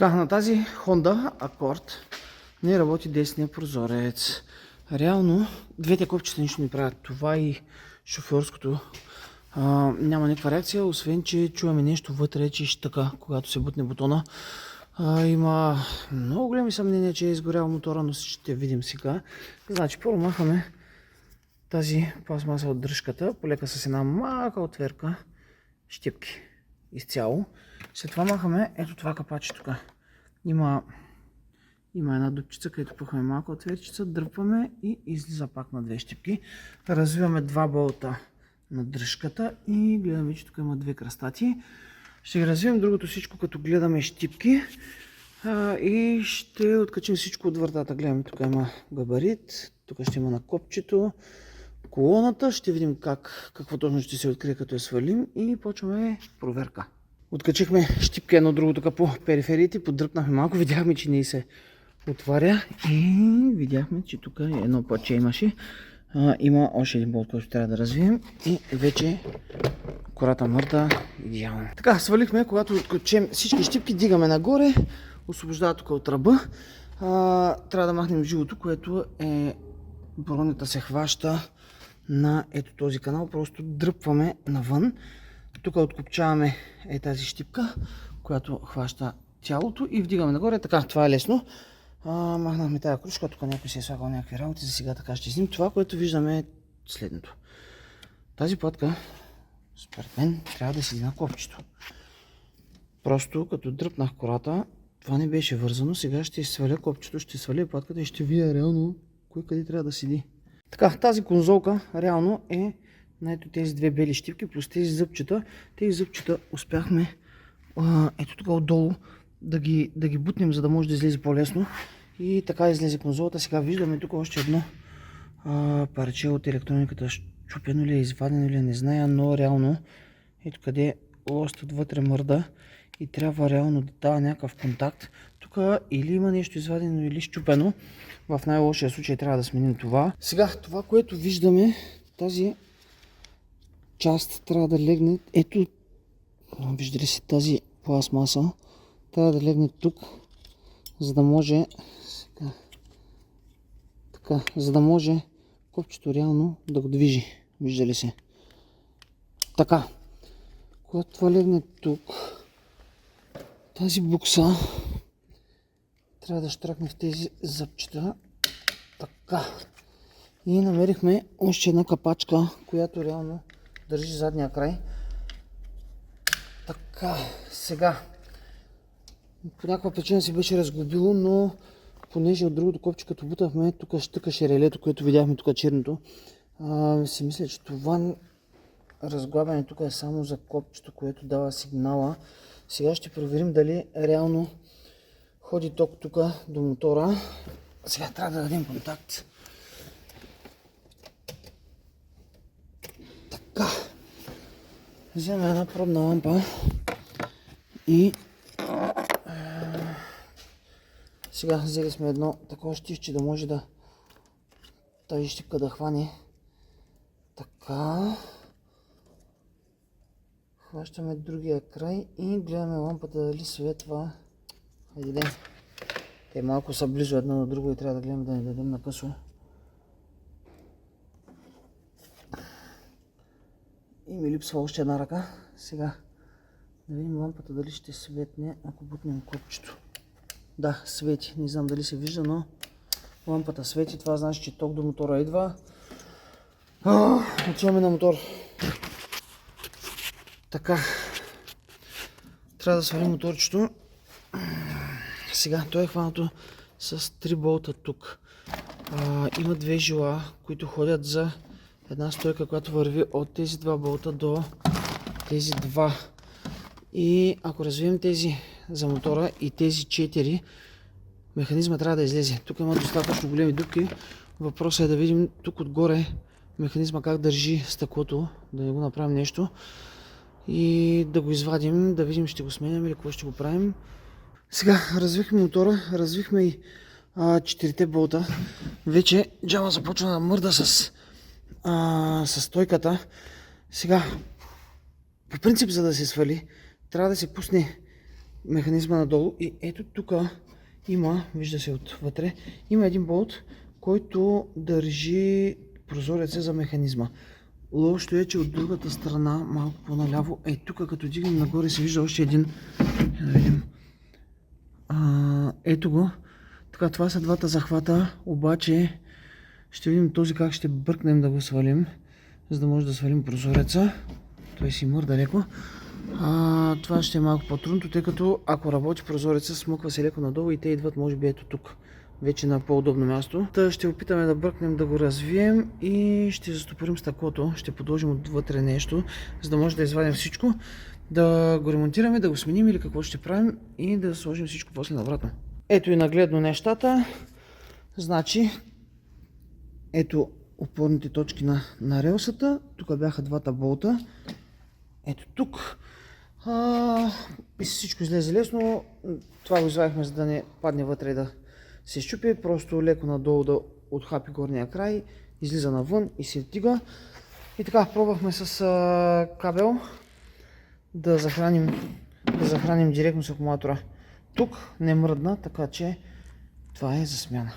Така, на тази Honda Accord не работи десния прозорец. Реално, двете копчета нищо не правят. Това и шофьорското няма никаква реакция, освен че чуваме нещо вътре, че така, когато се бутне бутона. Има много големи съмнения, че е изгорял мотора, но ще видим сега. Значи, първо махаме тази пластмаса от дръжката, полека с една малка отверка, щипки изцяло. След това махаме ето това капаче тук. Има една дупчица, където пухаме малка отверчица, дърпваме и излиза пак на две щипки. Развиваме два болта на дръжката и гледаме, че тук има две кръстати. Ще ги развием другото всичко, като гледаме щипки и ще откачим всичко от вратата. Гледаме, тук има габарит, тук ще има на копчето, колоната, ще видим какво точно ще се открие, като я свалим и почваме проверка. Откачихме щипки едно друго тук по перифериите, поддръпнахме малко, видяхме, че не се отваря и видяхме, че тук едно пътче имаше. Има още един болт, който трябва да развием и вече кората мърда идеално. Така, свалихме, когато откачем всички щипки, дигаме нагоре, освобождава тук от ръба. Трябва да махнем живото, което е бронята се хваща на ето този канал, просто дръпваме навън. Тук откопчаваме тази щипка, която хваща тялото и вдигаме нагоре. Така, това е лесно. Махнахме тази кружка, тук някой си е слагал някакви работи, за сега така ще снимем. Това, което виждаме е следното. Тази платка, според мен, трябва да седи на копчето. Просто като дръпнах кората, това не беше вързано. Сега ще сваля копчето, ще сваля платката и ще видя реално кой къде трябва да седи. Така, тази конзолка реално е на ето тези две бели щипки плюс тези зъбчета. Тези зъбчета успяхме ето тук отдолу да ги бутнем, за да може да излезе по-лесно. И така излезе конзолата. Сега виждаме тук още едно парче от електрониката. Щупено ли е, извадено ли е, не зная, но реално ето къде лостът вътре мърда и трябва реално да дава някакъв контакт. Тук или има нещо извадено, или щупено. В най-лошия случай трябва да сменим това. Сега това, което виждаме, тази част трябва да легне, ето, виждали си тази пластмаса, трябва да легне тук, за да може сега, така, за да може копчето реално да го движи, виждали се. Така, когато това легне тук, тази букса трябва да щракне в тези зъбчета, така. И намерихме още една капачка, която реално държи задния край. Така, сега. По някаква причина си беше разглобило, но понеже от другото копче, като бутахме, тук щъкаше релето, което видяхме тук черното. Си мисля, че това разглабяне тук е само за копчето, което дава сигнала. Сега ще проверим дали реално ходи ток тук до мотора. Сега трябва да дадем контакт. Така. Вземем една пробна лампа и сега взели сме едно такова щивче, да може да тази щипка да хване. Така. Хващаме другия край и гледаме лампата дали светва. Хайде ден. Те малко са близо едно до друго и трябва да гледаме да не дадем на късо. И ми липсва още една ръка. Сега да видим лампата дали ще светне, ако бутнем копчето. Да, свети. Не знам дали се вижда, но лампата свети. Това значи, че ток до мотора идва. Отиваме на мотор. Така. Трябва да свалим моторчето. Сега, той е хванато с 3 болта тук. Има две жила, които ходят за една стойка, която върви от тези два болта до тези два. И ако развием тези за мотора и тези 4, механизма трябва да излезе. Тук има достатъчно големи дупки. Въпросът е да видим тук отгоре механизма как държи стъклото, да не го направим нещо. И да го извадим, да видим ще го сменяме или какво ще го правим. Сега развихме мотора, развихме и 4 болта. Вече джама започва да мърда с стойката. Сега, по принцип, за да се свали, трябва да се пусне механизма надолу и ето тук има, вижда се отвътре, има един болт, който държи прозореца за механизма. Лошото е, че от другата страна, малко по-наляво, тук като дигнем нагоре се вижда още един. Да видим. Ето го. Така, това са двата захвата, обаче ще видим този как ще бъркнем да го свалим, за да може да свалим прозореца. Той си мърда леко. Това ще е малко по-трудно, тъй като ако работи прозореца, смъква се леко надолу и те идват може би ето тук. Вече на по-удобно място. Та ще опитаме да бръкнем, да го развием и ще застопорим стъклото. Ще подложим отвътре нещо, за да може да извадим всичко, да го ремонтираме, да го сменим или какво ще правим и да сложим всичко после навратно. Ето и нагледно нещата. Значи, ето опорните точки на релсата. Тук бяха двата болта. Ето тук. И всичко излезе лесно. Това го извадихме, за да не падне вътре да се щупи. Просто леко надолу да отхапи горния край. Излиза навън и се вдига. И така, пробвахме с кабел да захраним директно с акумулатора. Тук не мръдна, така че това е за смяна.